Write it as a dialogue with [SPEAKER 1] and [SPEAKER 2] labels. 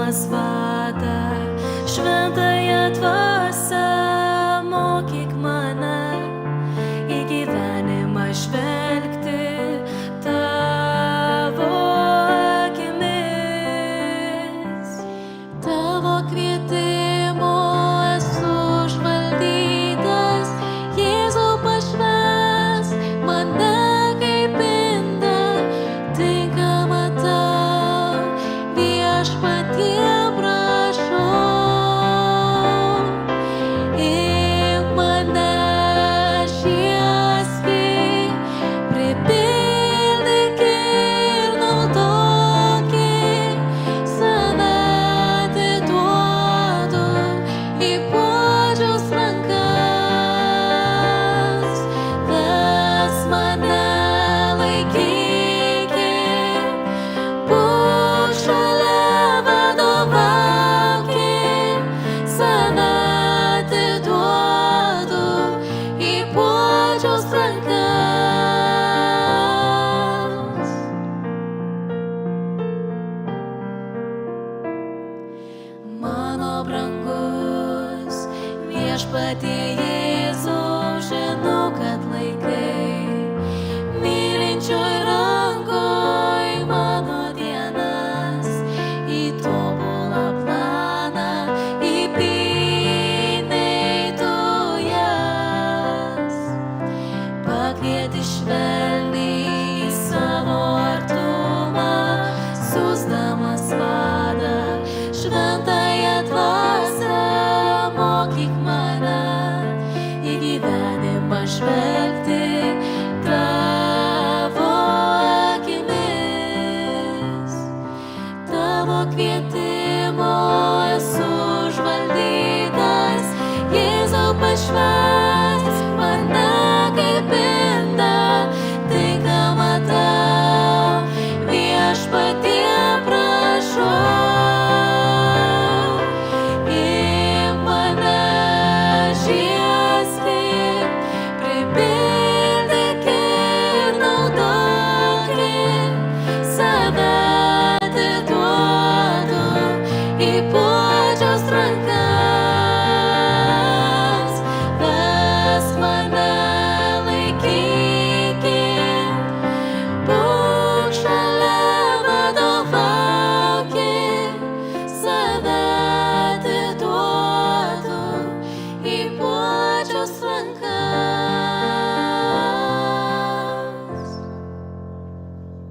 [SPEAKER 1] siųsdamas vadą, šventąją dvasią mokyk mane į gyvenimą žvelgti tavo akimis. Tavo kvietimo esu užvaldytas, Jėzau pašvęsk mane kaip indą, tinkamą tau viešpatie prašau. Imk mane šviesai, pripildyk ir naudok, save atiduodu į Guodžiaus rankas. Ves mane, laikyk, būk šalia, vadovauk, save atiduodu į Guodžiaus rankas. Mano brangus viešpatie Jėzau, žinau, kad laikai mylinčioj rankoj mano dienas, į tobulą planą įpynei tu jas. Pakvieti švelniai į savo artumą, siųsdamas vadą, šventąją dvasią mokyk mane į gyvenimą žvelgti tavo akimis. Tavo kvietimas